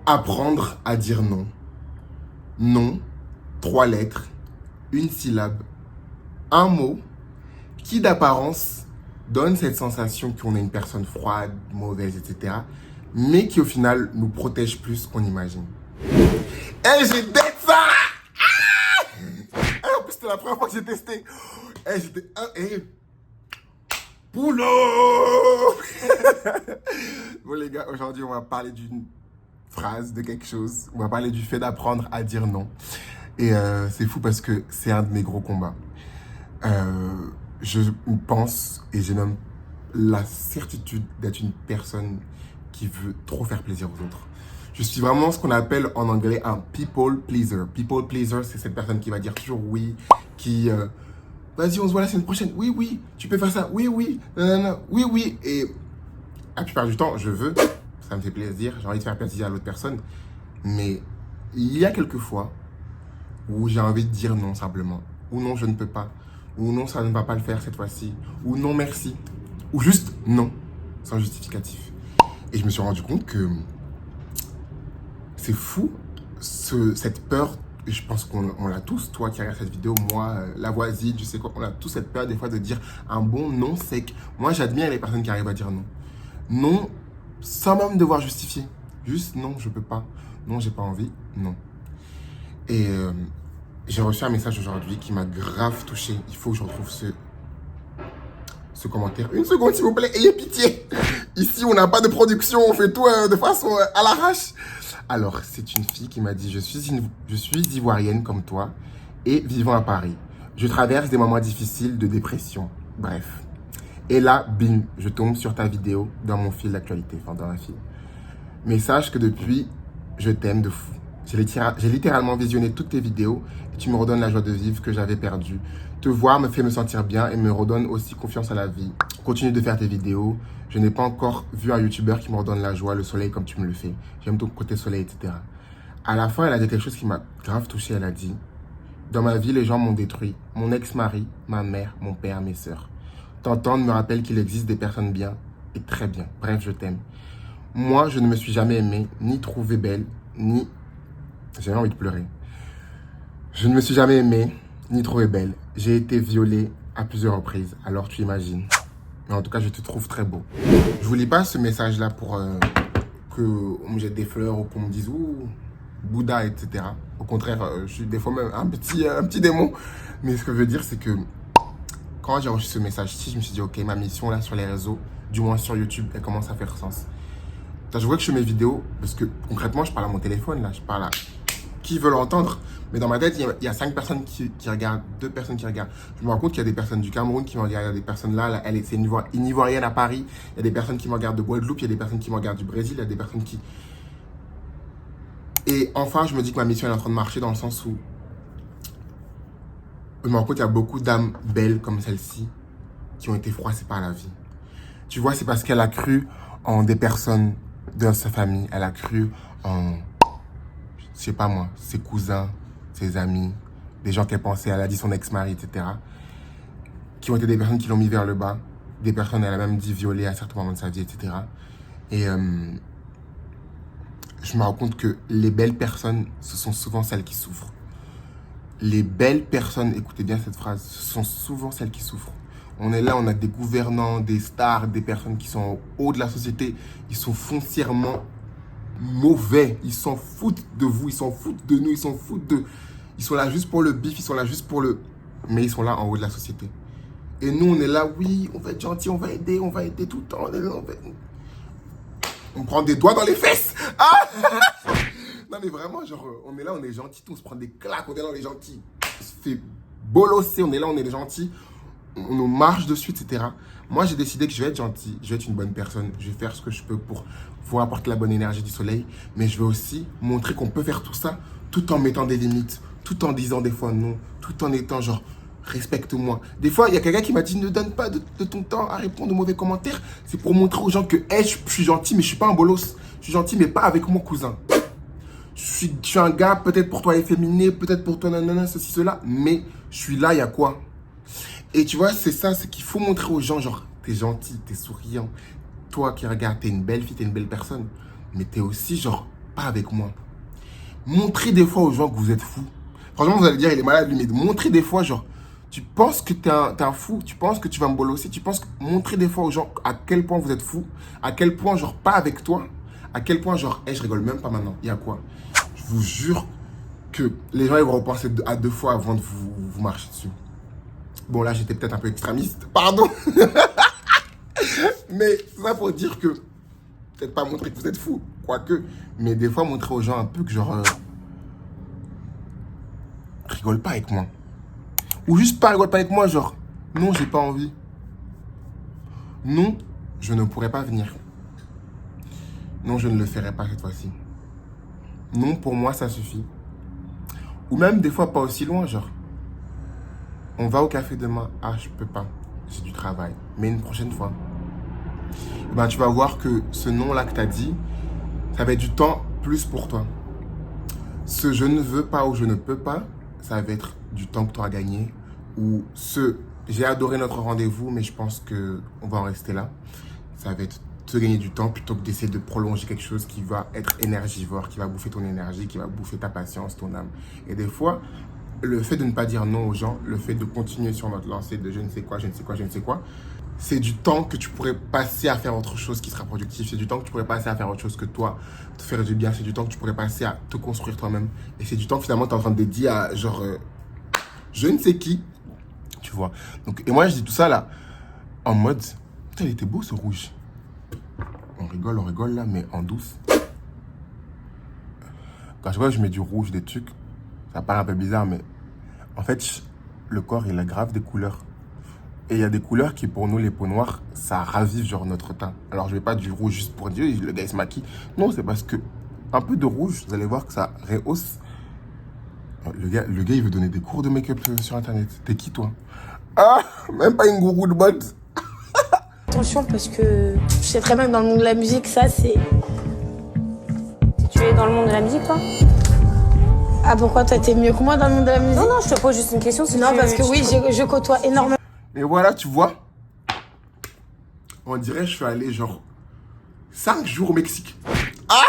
Apprendre à dire non. Non, 3 lettres, une syllabe, un mot qui d'apparence donne cette sensation qu'on est une personne froide, mauvaise, etc. Mais qui au final nous protège plus qu'on imagine. Eh, j'ai dead ça! En plus, c'était la première fois que j'ai testé. Eh, j'étais boulot. Bon les gars, aujourd'hui on va parler d'une phrase, de quelque chose. On va parler du fait d'apprendre à dire non. Et c'est fou parce que c'est un de mes gros combats. Je pense et j'ai même la certitude d'être une personne qui veut trop faire plaisir aux autres. Je suis vraiment ce qu'on appelle en anglais un people pleaser. People pleaser, c'est cette personne qui va dire toujours oui, qui vas-y, on se voit la semaine prochaine. Oui, oui, tu peux faire ça. Oui, oui, non, non, non, oui, oui. Et la plupart du temps, je veux, ça me fait plaisir, j'ai envie de faire plaisir à l'autre personne. Mais il y a quelques fois où j'ai envie de dire non simplement. Ou non, je ne peux pas. Ou non, ça ne va pas le faire cette fois-ci. Ou non, merci. Ou juste non, sans justificatif. Et je me suis rendu compte que c'est fou, cette peur. Et je pense qu'on l'a tous, toi qui regardes cette vidéo, moi, la voisine, je sais quoi, on a tous cette peur des fois de dire un bon non sec. Moi, j'admire les personnes qui arrivent à dire non. Non, sans même devoir justifier. Juste non, je peux pas. Non, j'ai pas envie. Non. Et j'ai reçu un message aujourd'hui qui m'a grave touché. Il faut que je retrouve ce commentaire. Une seconde, s'il vous plaît, ayez pitié. Ici, on n'a pas de production, on fait tout de façon à l'arrache. Alors, c'est une fille qui m'a dit, je suis ivoirienne comme toi et vivant à Paris. Je traverse des moments difficiles de dépression. Bref. Et là, bim, je tombe sur ta vidéo dans mon fil d'actualité, enfin dans la file. Mais sache que depuis, je t'aime de fou. J'ai littéralement visionné toutes tes vidéos et tu me redonnes la joie de vivre que j'avais perdue. Te voir me fait me sentir bien et me redonne aussi confiance à la vie. Continue de faire tes vidéos. Je n'ai pas encore vu un youtubeur qui me redonne la joie, le soleil comme tu me le fais. J'aime ton côté soleil, etc. À la fin, elle a dit quelque chose qui m'a grave touché. Elle a dit, dans ma vie, les gens m'ont détruit. Mon ex-mari, ma mère, mon père, mes sœurs. T'entendre me rappelle qu'il existe des personnes bien et très bien. Bref, je t'aime. Moi, je ne me suis jamais aimée, ni trouvée belle, ni... J'avais envie de pleurer. Je ne me suis jamais aimée, ni trouvée belle. J'ai été violée à plusieurs reprises, alors tu imagines. Mais en tout cas, je te trouve très beau. Je vous lis pas ce message-là pour qu'on me jette des fleurs ou qu'on me dise « Ouh, Bouddha, etc. » Au contraire, je suis des fois même un petit démon. Mais ce que je veux dire, c'est que quand j'ai reçu ce message-ci, je me suis dit « Ok, ma mission là sur les réseaux, du moins sur YouTube, elle commence à faire sens. » Je vois que je fais mes vidéos, parce que concrètement, je parle à mon téléphone, là, je parle à qui veut l'entendre. Mais dans ma tête, il y a 5 personnes qui regardent, 2 personnes qui regardent. Je me rends compte qu'il y a des personnes du Cameroun qui me regardent, il y a des personnes là, c'est une Ivoirienne à Paris, il y a des personnes qui me regardent de Guadeloupe, il y a des personnes qui me regardent du Brésil, il y a des personnes qui... Et enfin, je me dis que ma mission est en train de marcher dans le sens où je me rends compte qu'il y a beaucoup d'âmes belles comme celle-ci qui ont été froissées par la vie. Tu vois, c'est parce qu'elle a cru en des personnes de sa famille, elle a cru en, je sais pas moi, ses cousins, ses amis, des gens qu'elle pensait, elle a dit son ex-mari, etc. Qui ont été des personnes qui l'ont mis vers le bas, des personnes, elle a même dit violées à certains moments de sa vie, etc. Et je me rends compte que les belles personnes, ce sont souvent celles qui souffrent. Les belles personnes, écoutez bien cette phrase, ce sont souvent celles qui souffrent. On est là, on a des gouvernants, des stars, des personnes qui sont au haut de la société. Ils sont foncièrement mauvais. Ils s'en foutent de vous, ils s'en foutent de nous, ils s'en foutent de... Ils sont là juste pour le bif, ils sont là juste pour le... Mais ils sont là en haut de la société. Et nous, on est là, oui, on va être gentil, on va aider tout le temps. On prend des doigts dans les fesses. Ah non mais vraiment, genre, on est là, on est gentil, on se prend des claques, on est là, on est gentil. On se fait bolosser, on est là, on est gentil. On nous marche dessus, etc. Moi, j'ai décidé que je vais être gentil, je vais être une bonne personne, je vais faire ce que je peux pour vous apporter la bonne énergie du soleil, mais je vais aussi montrer qu'on peut faire tout ça tout en mettant des limites, tout en disant des fois non, tout en étant genre, respecte-moi. Des fois, il y a quelqu'un qui m'a dit, ne donne pas de ton temps à répondre aux mauvais commentaires. C'est pour montrer aux gens que, hey, je suis gentil, mais je suis pas un bolos. Je suis gentil, mais pas avec mon cousin. Je suis un gars, peut-être pour toi efféminé, peut-être pour toi nanana, ceci, cela, mais je suis là, il y a quoi? Et tu vois, c'est ça, c'est qu'il faut montrer aux gens, genre, t'es gentil, t'es souriant. Toi qui regardes, t'es une belle fille, t'es une belle personne. Mais t'es aussi, genre, pas avec moi. Montrez des fois aux gens que vous êtes fou. Franchement, vous allez dire, il est malade, lui, mais montrez des fois, genre, tu penses que t'es un fou, tu penses que tu vas me bolosser, tu penses que montrer des fois aux gens à quel point vous êtes fou, à quel point, genre, pas avec toi, à quel point, genre, hey, je rigole même pas maintenant, il y a quoi? Je vous jure que les gens, ils vont repenser à 2 fois avant de vous marcher dessus. Bon, là, j'étais peut-être un peu extrémiste, pardon. Mais ça pour dire que, peut-être pas montrer que vous êtes fou, quoique, mais des fois, montrer aux gens un peu que, genre, rigole pas avec moi. Ou juste pas rigole pas avec moi, genre, non, j'ai pas envie. Non, je ne pourrais pas venir. Non, je ne le ferai pas cette fois-ci. Non, pour moi, ça suffit. Ou même des fois pas aussi loin, genre, on va au café demain. Ah, je peux pas, j'ai du travail. Mais une prochaine fois. Et ben, tu vas voir que ce non-là que tu as dit, ça va être du temps plus pour toi. Ce je ne veux pas ou je ne peux pas, ça va être du temps que tu auras gagné. Ou ce j'ai adoré notre rendez-vous, mais je pense qu'on va en rester là. Ça va être te gagner du temps plutôt que d'essayer de prolonger quelque chose qui va être énergivore, qui va bouffer ton énergie, qui va bouffer ta patience, ton âme. Et des fois, le fait de ne pas dire non aux gens, le fait de continuer sur notre lancée de je ne sais quoi, je ne sais quoi, je ne sais quoi, c'est du temps que tu pourrais passer à faire autre chose qui sera productif. C'est du temps que tu pourrais passer à faire autre chose que toi, te faire du bien. C'est du temps que tu pourrais passer à te construire toi-même. Et c'est du temps que finalement tu es en train de dédier à genre je ne sais qui. Tu vois. Donc, et moi je dis tout ça là en mode, putain il était beau ce rouge. On rigole là, mais en douce. Quand je vois je mets du rouge, des trucs, ça paraît un peu bizarre, mais en fait, le corps, il a grave des couleurs. Et il y a des couleurs qui, pour nous, les peaux noires, ça ravive genre notre teint. Alors, je ne vais pas du rouge juste pour dire, le gars, il se maquille. Non, c'est parce que un peu de rouge, vous allez voir que ça rehausse. Le gars, il veut donner des cours de make-up sur Internet. T'es qui, toi? Ah, même pas une gourou de mode. Attention, parce que je sais très bien que dans le monde de la musique, ça, c'est... Tu es dans le monde de la musique, toi? Ah, pourquoi toi, t'es mieux que moi dans le monde de la musique? Non, je te pose juste une question. Si non, tu... parce que oui, je côtoie énormément. Et voilà, tu vois, on dirait je suis allé genre 5 jours au Mexique. Ah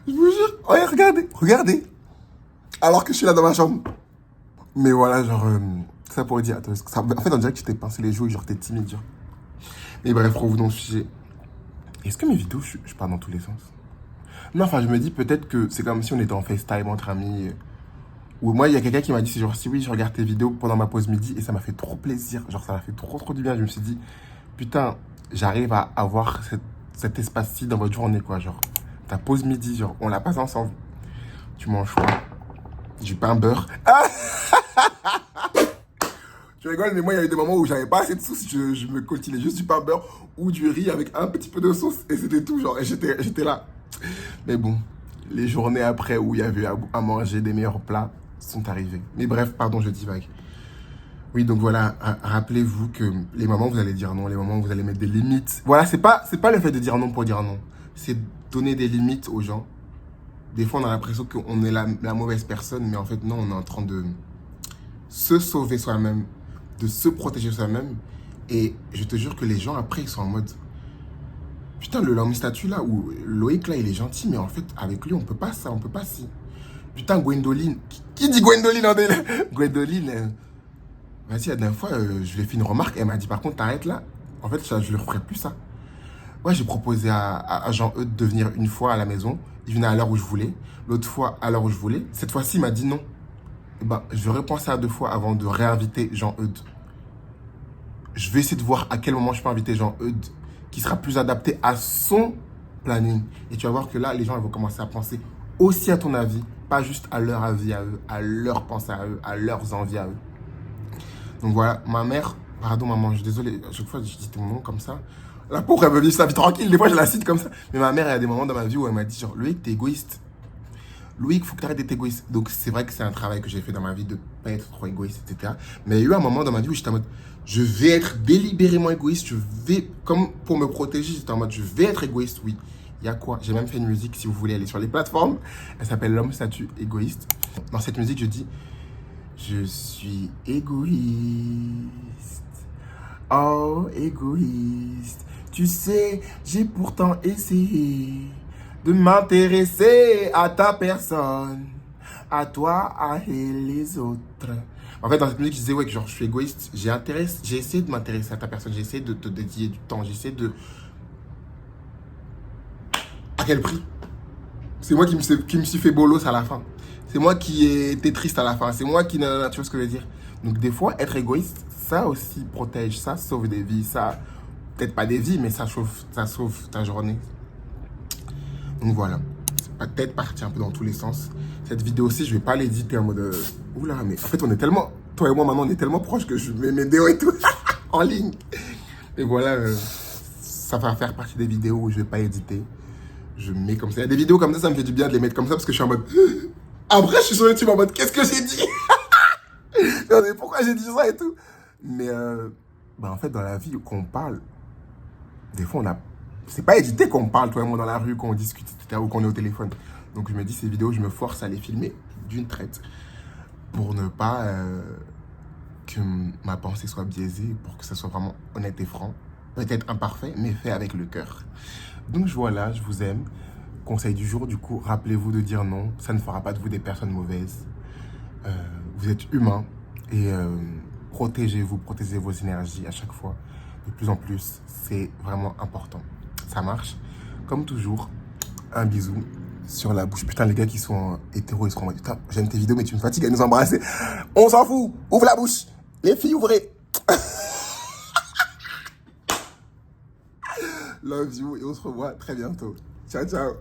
je vous jure. Ouais, regardez. Alors que je suis là dans ma chambre. Mais voilà, genre, ça pourrait dire, attends, ça, en fait, on dirait que tu t'es pincé les joues et genre t'es timide, genre. Mais bref, revenons au sujet. Est-ce que mes vidéos, je pars dans tous les sens? Non, enfin, je me dis peut-être que c'est comme si on était en FaceTime entre amis. Ou moi, il y a quelqu'un qui m'a dit, c'est genre, si oui, je regarde tes vidéos pendant ma pause midi et ça m'a fait trop plaisir. Genre, ça m'a fait trop du bien. Je me suis dit, putain, j'arrive à avoir cet espace-ci dans votre journée, quoi. Genre, ta pause midi, genre, on la passe ensemble. Tu manges quoi? Du pain beurre. Ah tu rigoles, mais moi, il y a eu des moments où j'avais pas assez de sauce. Je me continuais juste du pain beurre ou du riz avec un petit peu de sauce. Et c'était tout, genre, et j'étais là. Mais bon, les journées après où il y avait à manger des meilleurs plats sont arrivées. Mais bref, pardon, je divague. Oui, donc voilà, rappelez-vous que les moments où vous allez dire non, les moments où vous allez mettre des limites. Voilà, c'est pas le fait de dire non pour dire non. C'est donner des limites aux gens. Des fois, on a l'impression qu'on est la mauvaise personne, mais en fait, non, on est en train de se sauver soi-même, de se protéger soi-même. Et je te jure que les gens, après, ils sont en mode... Putain, l'homme statue là, ou Loïc là, il est gentil, mais en fait, avec lui, on peut pas ça, on peut pas si. Putain, Gwendoline. Qui dit Gwendoline en délire? Gwendoline, vas-y, la dernière fois, je lui ai fait une remarque, elle m'a dit, par contre, t'arrêtes là. En fait, je ne referai plus ça. Ouais, j'ai proposé à Jean-Eudes de venir une fois à la maison. Il venait à l'heure où je voulais. L'autre fois, à l'heure où je voulais. Cette fois-ci, il m'a dit non. Eh ben, je vais repenser à 2 fois avant de réinviter Jean-Eudes. Je vais essayer de voir à quel moment je peux inviter Jean-Eudes qui sera plus adapté à son planning. Et tu vas voir que là, les gens ils vont commencer à penser aussi à ton avis, pas juste à leur avis à eux, à leur pensée à eux, à leurs envies à eux. Donc voilà, ma mère, pardon maman, je suis désolé, à chaque fois je dis ton nom comme ça. La pauvre, elle veut vivre sa vie tranquille, des fois je la cite comme ça. Mais ma mère, il y a des moments dans ma vie où elle m'a dit genre, Loïc, t'es égoïste. Loïc, faut que t'arrêtes d'être égoïste. Donc c'est vrai que c'est un travail que j'ai fait dans ma vie de pas être trop égoïste, etc. Mais il y a eu un moment dans ma vie où j'étais en mode, je vais être délibérément égoïste, je vais, comme pour me protéger, j'étais en mode, je vais être égoïste, oui. Il y a quoi? J'ai même fait une musique, si vous voulez aller sur les plateformes. Elle s'appelle L'homme statue égoïste. Dans cette musique, je dis, je suis égoïste. Oh, égoïste. Tu sais, j'ai pourtant essayé de m'intéresser à ta personne, à toi, à les autres. En fait, dans cette musique, je disais, ouais, que genre, je suis égoïste. J'ai essayé de m'intéresser à ta personne. J'ai essayé de te dédier du temps. J'ai essayé de... À quel prix? C'est moi qui me suis fait bolos à la fin. C'est moi qui étais triste à la fin. C'est moi qui... Tu vois ce que je veux dire? Donc, des fois, être égoïste, ça aussi protège. Ça sauve des vies. Ça... Peut-être pas des vies, mais ça sauve ta journée. Donc, voilà. C'est peut-être parti un peu dans tous les sens. Cette vidéo aussi, je vais pas l'éditer en mode... Oula, mais en fait, on est tellement... Toi et moi, maintenant, on est tellement proches que je mets mes vidéos et tout en ligne. Et voilà, ça va faire partie des vidéos où je vais pas éditer. Je mets comme ça. Il y a des vidéos comme ça me fait du bien de les mettre comme ça parce que je suis en mode... Après, je suis sur YouTube en mode, qu'est-ce que j'ai dit? Mais pourquoi j'ai dit ça et tout? Mais bah en fait, dans la vie, qu'on parle, des fois, on a... C'est pas édité qu'on parle, toi et moi, dans la rue, qu'on discute, etc., ou qu'on est au téléphone. Donc, je me dis, ces vidéos, je me force à les filmer d'une traite pour ne pas que ma pensée soit biaisée, pour que ça soit vraiment honnête et franc. Peut-être imparfait, mais fait avec le cœur. Donc, voilà, je vous aime. Conseil du jour, du coup, rappelez-vous de dire non. Ça ne fera pas de vous des personnes mauvaises. Vous êtes humain et protégez-vous, protégez vos énergies à chaque fois. De plus en plus, c'est vraiment important. Ça marche. Comme toujours, un bisou sur la bouche. Putain, les gars qui sont hétéros, ils seront en mode, putain, j'aime tes vidéos, mais tu me fatigues à nous embrasser. On s'en fout. Ouvre la bouche. Les filles, ouvrez. Love you et on se revoit très bientôt. Ciao, ciao.